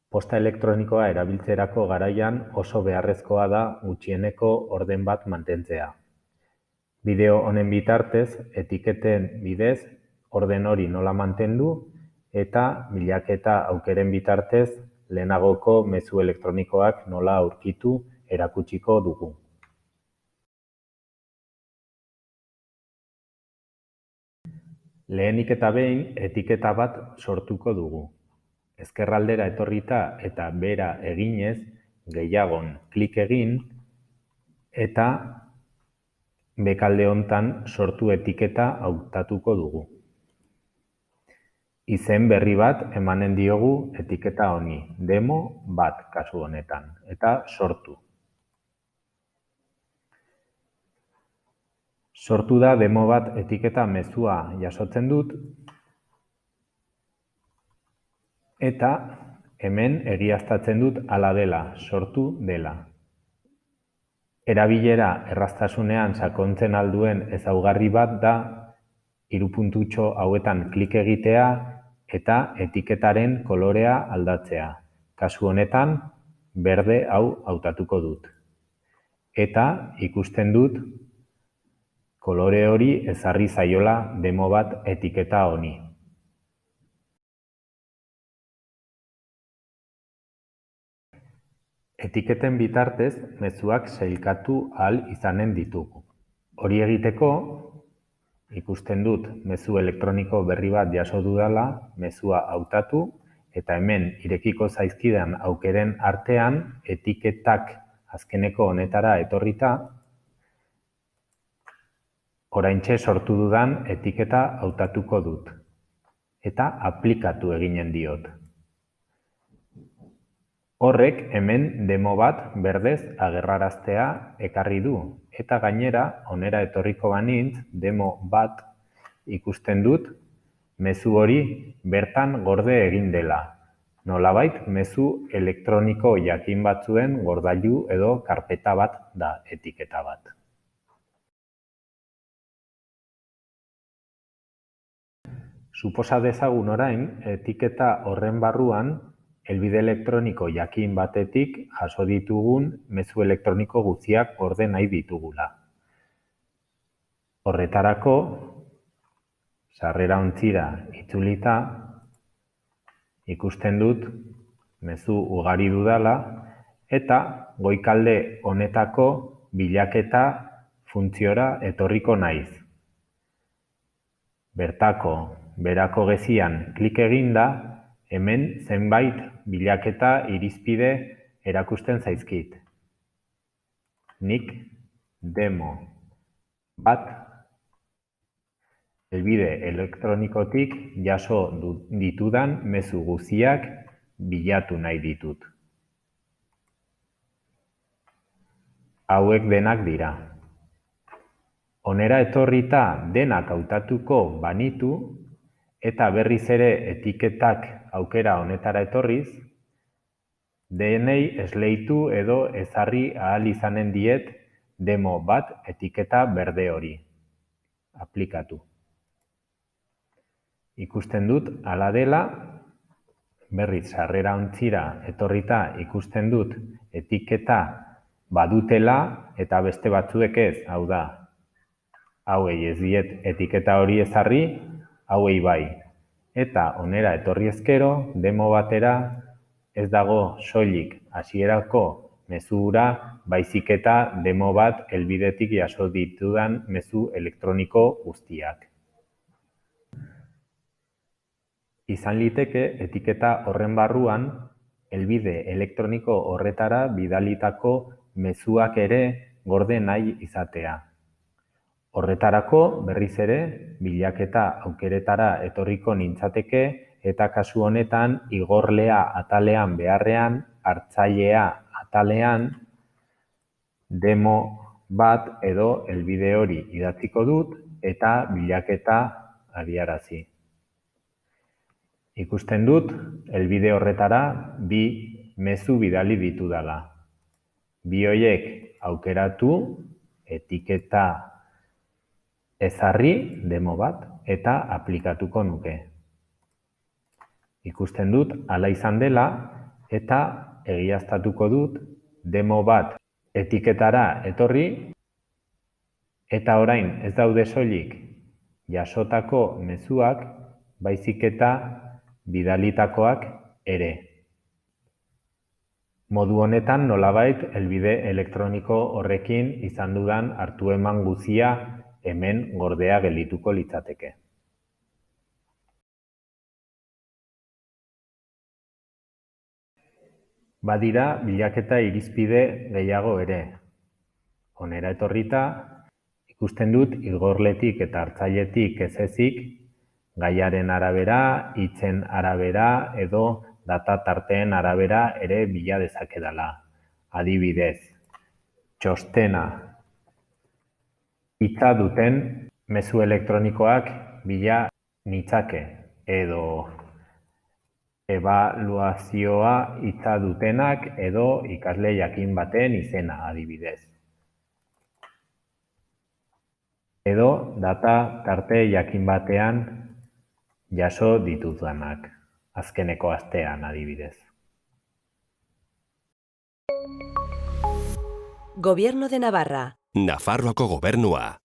Posta elektronikoa erabiltzerako garaian oso beharrezkoa da gutxieneko orden bat mantentzea. Bideo honen bitartez, etiketen bidez, orden hori nola mantendu eta bilaketa aukeren bitartez, lehenagoko mezu elektronikoak nola aurkitu erakutsiko dugu. Lehenik eta behin, etiketa bat sortuko dugu. Ezkerraldera etorrita eta behera eginez, gehiagon klik egin eta bekalde hontan sortu etiketa hautatuko dugu. Izen berri bat emanen diogu etiketa honi, demo bat kasu honetan, eta sortu. Sortu da demo bat etiketa mezua jasotzen dut, eta hemen egiaztatzen dut hala dela, sortu dela. Erabilera erraztasunean sakontzen alduen ezaugarri bat da, 3 puntutxo hauetan klik egitea eta etiketaren kolorea aldatzea. Kasu honetan, berde hau hautatuko dut. Eta ikusten dut kolore hori ezarri zaiola demo bat etiketa honi. Etiketen bitartez, mezuak sailkatu ahal izanen ditugu. Hori egiteko, ikusten dut mezu elektroniko berri bat jaso dudala, mezua hautatu, eta hemen irekiko zaizkidan aukeren artean, etiketak azkeneko honetara etorrita, oraintxe sortu dudan etiketa hautatuko dut, eta aplikatu eginen diot. Horrek hemen demo bat berdez agerraraztea ekarri du, eta gainera, honera etorriko banintz, demo bat ikusten dut, mezu hori bertan gorde egin dela. Nolabait, mezu elektroniko jakin batzuen gordailu edo karpeta bat da etiketa bat. Suposa dezagun orain, etiketa horren barruan, helbide elektroniko jakin batetik jaso ditugun mezu elektroniko guztiak gorde nahi ditugula. Horretarako, sarrera ontzira itzulita, ikusten dut mezu ugari dudala, eta goikalde honetako bilaketa funtziora etorriko naiz. Berako gezian klik eginda, hemen zenbait bilaketa irizpide erakusten zaizkit. Nik demo bat helbide elektronikotik jaso ditudan mezu guztiak bilatu nahi ditut. Hauek denak dira. Honera etorrita denak hautatuko banitu eta berriz ere etiketak aukera honetara etorriz, denei esleitu edo ezarri ahal izanen diet demo bat etiketa berde hori. Aplikatu. Ikusten dut hala dela, berriz sarrera ontzira etorrita ikusten dut etiketa badutela eta beste batzuek ez, hau da. Hauei ez diet etiketa hori ezarri, hauei bai. Eta honera etorri ezkero, demo batera ez dago soilik hasierako mezu hura, baizik eta demo bat helbidetik jaso ditudan mezu elektroniko guztiak. Izan liteke etiketa horren barruan, helbide elektroniko horretara bidalitako mezuak ere gorde nahi izatea. Horretarako, berriz ere, bilaketa aukeretara etorriko nintzateke eta kasu honetan igorlea atalean beharrean, hartzailea atalean, demo bat edo helbide hori idatziko dut eta bilaketa abiarazi. Ikusten dut, helbide horretara bi mezu bidali ditudala. Bi horiek aukeratu, etiketa ezarri demo bat eta aplikatuko nuke. Ikusten dut hala izan dela eta egiaztatuko dut demo bat etiketara etorri, eta orain ez daude soilik jasotako mezuak, baizik eta bidalitakoak ere. Modu honetan nolabait helbide elektroniko horrekin izan dudan hartu eman guzia hemen gordea geldituko litzateke. Badira bilaketa irizpide gehiago ere. Honera etorrita, ikusten dut igorletik eta hartzailetik ez ezik, gaiaren arabera, hitzen arabera edo data tarteen arabera ere bila dezakedala. Adibidez, txostena hitza duten mezu elektronikoak bila nitzake, edo ebaluazioa hitza dutenak edo ikasle jakin baten izena, adibidez. Edo data tarte jakin batean jaso ditudanak, azkeneko astean, adibidez. Gobierno de Navarra. Nafarroako gobernua.